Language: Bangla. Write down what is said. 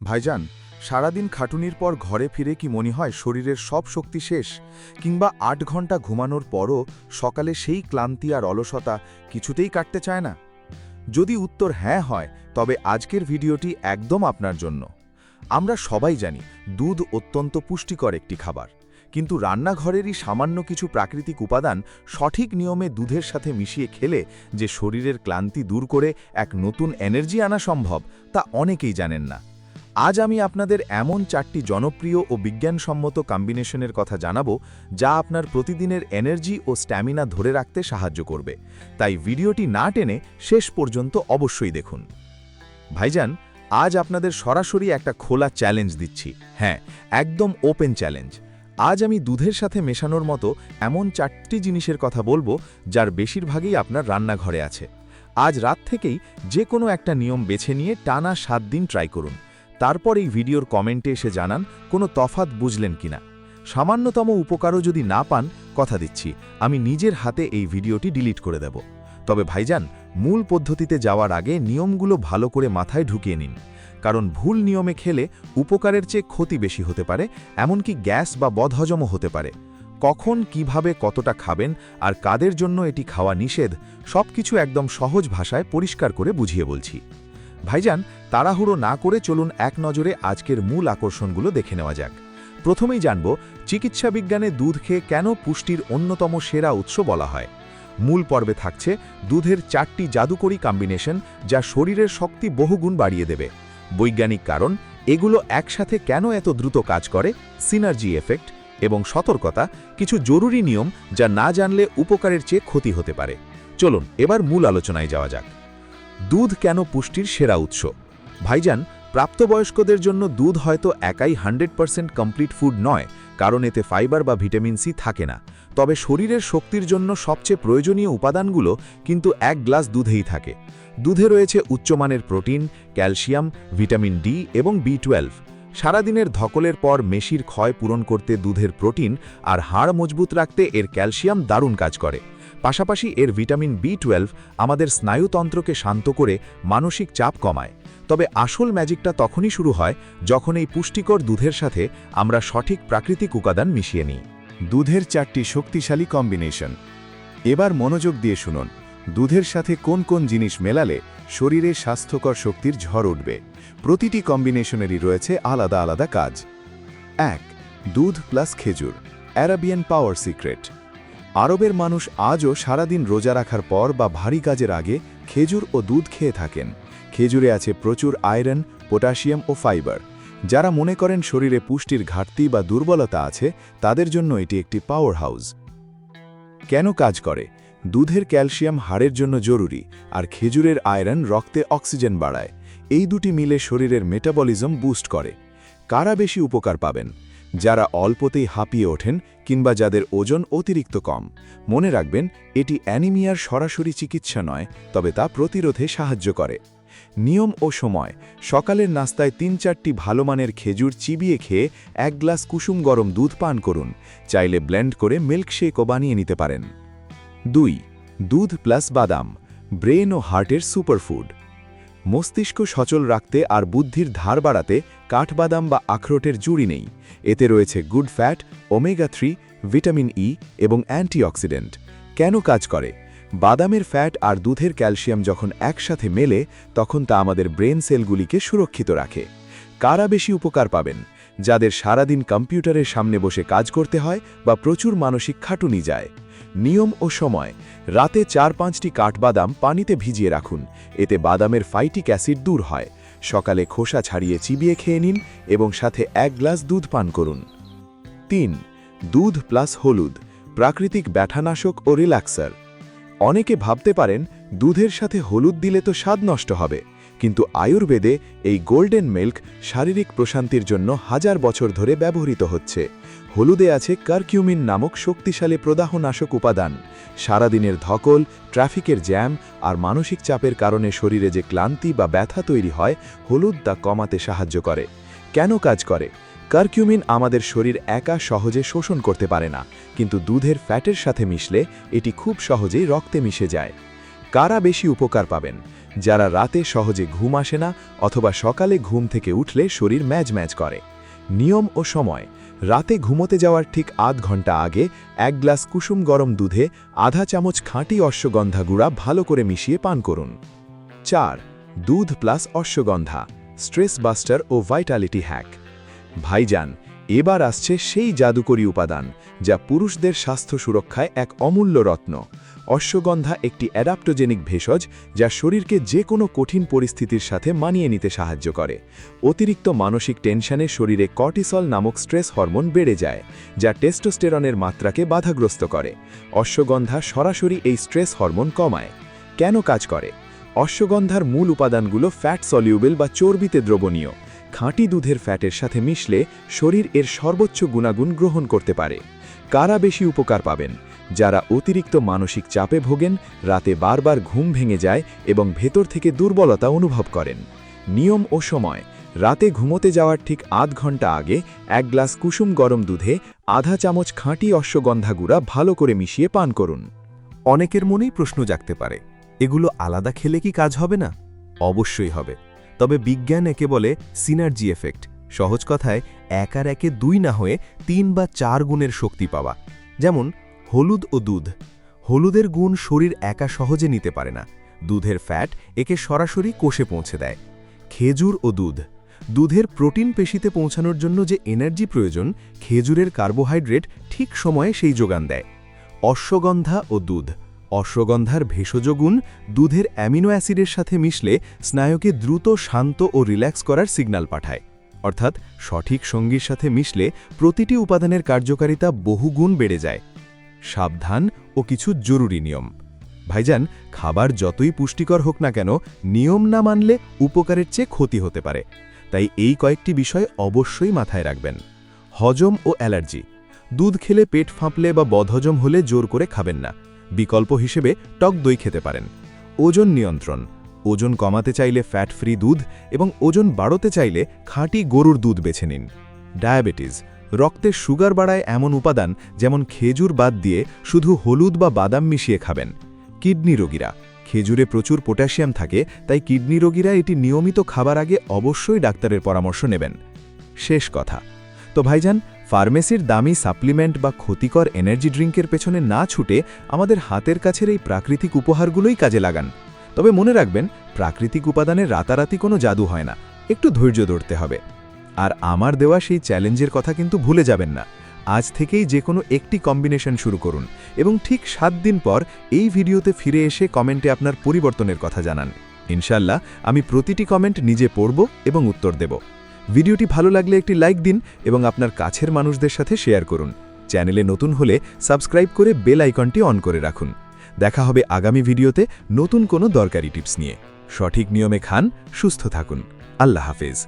ভাইজান, সারাদিন খাটুনির পর ঘরে ফিরে কি মনে হয় শরীরের সব শক্তি শেষ, কিংবা ৮ ঘন্টা ঘুমানোর পরও সকালে সেই ক্লান্তি আর অলসতা কিছুতেই কাটতে চায় না? যদি উত্তর হ্যাঁ হয়, তবে আজকের ভিডিওটি একদম আপনার জন্য। আমরা সবাই জানি দুধ অত্যন্ত পুষ্টিকর একটি খাবার, কিন্তু রান্নাঘরেরই সামান্য কিছু প্রাকৃতিক উপাদান সঠিক নিয়মে দুধের সাথে মিশিয়ে খেলে যে শরীরের ক্লান্তি দূর করে এক নতুন এনার্জি আনা সম্ভব, তা অনেকেই জানেন না। আজ আমি আপনাদের এমন 4টি জনপ্রিয় ও বিজ্ঞানসম্মত কম্বিনেশনের কথা জানাবো, যা আপনার প্রতিদিনের এনার্জি ও স্ট্যামিনা ধরে রাখতে সাহায্য করবে। তাই ভিডিওটি না টেনে শেষ পর্যন্ত অবশ্যই দেখুন। ভাইজান, আজ আপনাদের সরাসরি একটা খোলা চ্যালেঞ্জ দিচ্ছি। হ্যাঁ, একদম ওপেন চ্যালেঞ্জ। আজ আমি দুধের সাথে মেশানোর মতো এমন 4টি জিনিসের কথা বলবো, যার বেশিরভাগই আপনার রান্নাঘরে আছে। আজ রাত থেকেই যে কোনো একটা নিয়ম বেছে নিয়ে টানা 7 দিন ট্রাই করুন। তারপর এই ভিডিওর কমেন্টে এসে জানান কোনো তফাৎ বুঝলেন কিনা। সামান্যতম উপকারও যদি না পান, কথা দিচ্ছি আমি নিজের হাতে এই ভিডিওটি ডিলিট করে দেব। তবে ভাইজান, মূল পদ্ধতিতে যাওয়ার আগে নিয়মগুলো ভালো করে মাথায় ঢুকিয়ে নিন, কারণ ভুল নিয়মে খেলে উপকারের চেয়ে ক্ষতি বেশি হতে পারে, এমনকি গ্যাস বা বদহজমও হতে পারে। কখন, কিভাবে, কতটা খাবেন আর কাদের জন্য এটি খাওয়া নিষেধ, সবকিছু একদম সহজ ভাষায় পরিষ্কার করে বুঝিয়ে বলছি। ভাইজান, তাড়াহুড়ো না করে চলুন এক নজরে আজকের মূল আকর্ষণগুলো দেখে নেওয়া যাক। প্রথমেই জানব চিকিৎসা বিজ্ঞানে দুধ খেয়ে কেন পুষ্টির অন্যতম সেরা উৎস বলা হয়। মূল পর্বে থাকছে দুধের 4টি জাদুকরী কম্বিনেশন, যা শরীরের শক্তি বহুগুণ বাড়িয়ে দেবে। বৈজ্ঞানিক কারণ, এগুলো একসাথে কেন এত দ্রুত কাজ করে, সিনার্জি এফেক্ট এবং সতর্কতা, কিছু জরুরি নিয়ম যা না জানলে উপকারের চেয়ে ক্ষতি হতে পারে। চলুন এবার মূল আলোচনায় যাওয়া যাক। দুধ কেন পুষ্টির সেরা উৎস? ভাইজান, প্রাপ্তবয়স্কদের জন্য দুধ হয়তো একাই 100% কমপ্লিট ফুড নয়, কারণ এতে ফাইবার বা ভিটামিন সি থাকে না। তবে শরীরের শক্তির জন্য সবচেয়ে প্রয়োজনীয় উপাদানগুলো কিন্তু এক গ্লাস দুধেই থাকে। দুধে রয়েছে উচ্চমানের প্রোটিন, ক্যালসিয়াম, ভিটামিন ডি এবং বি12। সারাদিনের ধকলের পর মেশির ক্ষয় পূরণ করতে দুধের প্রোটিন আর হাড় মজবুত রাখতে এর ক্যালসিয়াম দারুণ কাজ করে। পাশাপাশি এর ভিটামিন বি12 আমাদের স্নায়ুতন্ত্রকে শান্ত করে মানসিক চাপ কমায়। তবে আসল ম্যাজিকটা তখনই শুরু হয় যখন এই পুষ্টিকর দুধের সাথে আমরা সঠিক প্রাকৃতিক উপাদান মিশিয়ে নিই। দুধের 4টি শক্তিশালী কম্বিনেশন। এবার মনোযোগ দিয়ে শুনুন, দুধের সাথে কোন কোন জিনিস মেলালে শরীরে স্বাস্থ্যকর শক্তির ঝড় উঠবে। প্রতিটি কম্বিনেশনেরই রয়েছে আলাদা আলাদা কাজ। 1. দুধ প্লাস খেজুর, অ্যারাবিয়ান পাওয়ার সিক্রেট। আরবের মানুষ আজও সারাদিন রোজা রাখার পর বা ভারী কাজের আগে খেজুর ও দুধ খেয়ে থাকেন। খেজুরে আছে প্রচুর আয়রন, পটাশিয়াম ও ফাইবার। যারা মনে করেন শরীরে পুষ্টির ঘাটতি বা দুর্বলতা আছে, তাদের জন্য এটি একটি পাওয়ার হাউস। কেন কাজ করে? দুধের ক্যালসিয়াম হাড়ের জন্য জরুরি, আর খেজুরের আয়রন রক্তে অক্সিজেন বাড়ায়। এই দুটি মিলে শরীরের মেটাবলিজম বুস্ট করে। কারা বেশি উপকার পাবেন? যারা অল্পতেই হাঁপিয়ে ওঠেন কিংবা যাদের ওজন অতিরিক্ত কম। মনে রাখবেন, এটি অ্যানিমিয়ার সরাসরি চিকিৎসা নয়, তবে তা প্রতিরোধে সাহায্য করে। নিয়ম ও সময়: সকালের নাস্তায় 3-4টি ভালো মানের খেজুর চিবিয়ে খেয়ে 1 গ্লাস কুসুম গরম দুধ পান করুন। চাইলে ব্লেন্ড করে মিল্কশেকও বানিয়ে নিতে পারেন। 2. দুধ প্লাস বাদাম, ব্রেন ও হার্টের সুপারফুড। মস্তিষ্ক সচল রাখতে আর বুদ্ধির ধার বাড়াতে কাঠবাদাম বা আখরোটের জুড়ি নেই। এতে রয়েছে good fat, omega 3, vitamin E এবং অ্যান্টিঅক্সিডেন্ট। কেন কাজ করে? বাদামের ফ্যাট আর দুধের ক্যালসিয়াম যখন একসাথে মেলে, তখন তা আমাদের ব্রেন সেলগুলিকে সুরক্ষিত রাখে। কারা বেশি উপকার পাবেন? যাদের সারাদিন কম্পিউটারের সামনে বসে কাজ করতে হয় বা প্রচুর মানসিক খাটুনি যায়। নিয়ম ও সময়: রাতে 4-5টি কাঠবাদাম পানিতে ভিজিয়ে রাখুন। এতে বাদামের ফাইটিক অ্যাসিড দূর হয়। সকালে খোসা ছাড়িয়ে চিবিয়ে খেয়ে নিন এবং সাথে 1 গ্লাস দুধ পান করুন। 3. দুধ প্লাস হলুদ, প্রাকৃতিক ব্যথানাশক ও রিল্যাক্সার। অনেকে ভাবতে পারেন দুধের সাথে হলুদ দিলে তো স্বাদ নষ্ট হবে, কিন্তু আয়ুর্বেদে এই গোল্ডেন মিল্ক শারীরিক প্রশান্তির জন্য 1000 বছর ধরে ব্যবহৃত হচ্ছে। হলুদে আছে কারকিউমিন নামক শক্তিশালী প্রদাহনাশক উপাদান। সারাদিনের ধকল, ট্রাফিকের জ্যাম আর মানসিক চাপের কারণে শরীরে যে ক্লান্তি বা ব্যথা তৈরি হয়, হলুদ তা কমাতে সাহায্য করে। কেন কাজ করে? কারকিউমিন আমাদের শরীর একা সহজে শোষণ করতে পারে না, কিন্তু দুধের ফ্যাটের সাথে মিশলে এটি খুব সহজেই রক্তে মিশে যায়। কারা বেশি উপকার পাবেন? যারা রাতে সহজে ঘুম আসে না অথবা সকালে ঘুম থেকে উঠলে শরীর ম্যাজ করে। নিয়ম ও সময়: রাতে ঘুমোতে যাওয়ার ঠিক আধ ঘন্টা আগে 1 গ্লাস কুসুম গরম দুধে আধা চামচ খাঁটি অশ্বগন্ধা গুঁড়া ভালো করে মিশিয়ে পান করুন। 4. দুধ প্লাস অশ্বগন্ধা, স্ট্রেস বাস্টার ও ভাইটালিটি হ্যাক। ভাইজান, এবার আসছে সেই জাদুকরী উপাদান যা পুরুষদের স্বাস্থ্য সুরক্ষায় এক অমূল্য রত্ন। অশ্বগন্ধা একটি অ্যাডাপ্টোজেনিক ভেষজ যা শরীরকে যে কোনো কঠিন পরিস্থিতির সাথে মানিয়ে নিতে সাহায্য করে। অতিরিক্ত মানসিক টেনশনে শরীরে কর্টিসল নামক স্ট্রেস হরমোন বেড়ে যায়, যা টেস্টোস্টেরনের মাত্রাকে বাধাগ্রস্ত করে। অশ্বগন্ধা সরাসরি এই স্ট্রেস হরমোন কমায়। কেন কাজ করে? অশ্বগন্ধার মূল উপাদানগুলো ফ্যাট সলিউবেল বা চর্বিতে দ্রবণীয়। খাঁটি দুধের ফ্যাটের সাথে মিশলে শরীর এর সর্বোচ্চ গুণাগুণ গ্রহণ করতে পারে। কারা বেশি উপকার পাবেন? যারা অতিরিক্ত মানসিক চাপে ভোগেন, রাতে বারবার ঘুম ভেঙে যায় এবং ভেতর থেকে দুর্বলতা অনুভব করেন। নিয়ম ও সময়: রাতে ঘুমোতে যাওয়ার ঠিক আধ ঘন্টা আগে 1 গ্লাস কুসুম গরম দুধে আধা চামচ খাঁটি অশ্বগন্ধা গুঁড়া ভালো করে মিশিয়ে পান করুন। অনেকের মনেই প্রশ্ন জাগতে পারে, এগুলো আলাদা খেলে কি কাজ হবে না? অবশ্যই হবে, তবে বিজ্ঞান একে বলে সিনার্জি এফেক্ট। সহজ কথায়, 1 আর 1 2 না হয়ে 3 বা 4 গুণের শক্তি পাওয়া। যেমন হলুদ ও দুধ। হলুদের গুণ শরীর একা সহজে নিতে পারে না, দুধের ফ্যাট একে সরাসরি কোষে পৌঁছে দেয়। খেজুর ও দুধ। দুধের প্রোটিন পেশিতে পৌঁছানোর জন্য যে এনার্জি প্রয়োজন, খেজুরের কার্বোহাইড্রেট ঠিক সময়ে সেই যোগান দেয়। অশ্বগন্ধা ও দুধ। অশ্বগন্ধার ভেষজ গুণ দুধের অ্যামিনো অ্যাসিডের সাথে মিশলে স্নায়ুকে দ্রুত শান্ত ও রিল্যাক্স করার সিগন্যাল পাঠায়। অর্থাৎ সঠিক সঙ্গীর সাথে মিশলে প্রতিটি উপাদানের কার্যকারিতা বহুগুণ বেড়ে যায়। সাবধান ও কিছু জরুরি নিয়ম। ভাইজান, খাবার যতই পুষ্টিকর হোক না কেন, নিয়ম না মানলে উপকারের চেয়ে ক্ষতি হতে পারে। তাই এই কয়েকটি বিষয় অবশ্যই মাথায় রাখবেন। হজম ও অ্যালার্জি। দুধ খেলে পেট ফাঁপলে বা বদহজম হলে জোর করে খাবেন না। বিকল্প হিসেবে টক দই খেতে পারেন। ওজন নিয়ন্ত্রণ। ওজন কমাতে চাইলে ফ্যাট ফ্রি দুধ এবং ওজন বাড়াতে চাইলে খাঁটি গরুর দুধ বেছে নিন। ডায়াবেটিস। রক্তে সুগার বাড়ায় এমন উপাদান যেমন খেজুর বাদ দিয়ে শুধু হলুদ বা বাদাম মিশিয়ে খাবেন। কিডনি রোগীরা। খেজুরে প্রচুর পটাশিয়াম থাকে, তাই কিডনি রোগীরা এটি নিয়মিত খাবার আগে অবশ্যই ডাক্তারের পরামর্শ নেবেন। শেষ কথা, তো ভাইজান, ফার্মেসির দামি সাপ্লিমেন্ট বা ক্ষতিকর এনার্জি ড্রিঙ্কের পেছনে না ছুটে আমাদের হাতের কাছের এই প্রাকৃতিক উপহারগুলোই কাজে লাগান। তবে মনে রাখবেন, প্রাকৃতিক উপাদানের রাতারাতি কোনো জাদু হয় না, একটু ধৈর্য ধরতে হবে। আর আমার দেওয়া সেই চ্যালেঞ্জের কথা কিন্তু ভুলে যাবেন না। আজ থেকেই যে কোনো একটি কম্বিনেশন শুরু করুন এবং ঠিক 7 দিন পর এই ভিডিওতে ফিরে এসে কমেন্টে আপনার পরিবর্তনের কথা জানান। ইনশাল্লাহ আমি প্রতিটি কমেন্ট নিজে পড়ব এবং উত্তর দেব। ভিডিওটি ভালো লাগলে একটি লাইক দিন এবং আপনার কাছের মানুষদের সাথে শেয়ার করুন। চ্যানেলে নতুন হলে সাবস্ক্রাইব করে বেল আইকনটি অন করে রাখুন। দেখা হবে আগামী ভিডিওতে নতুন কোনো দরকারি টিপস নিয়ে। সঠিক নিয়মে খান, সুস্থ থাকুন। আল্লাহ হাফেজ।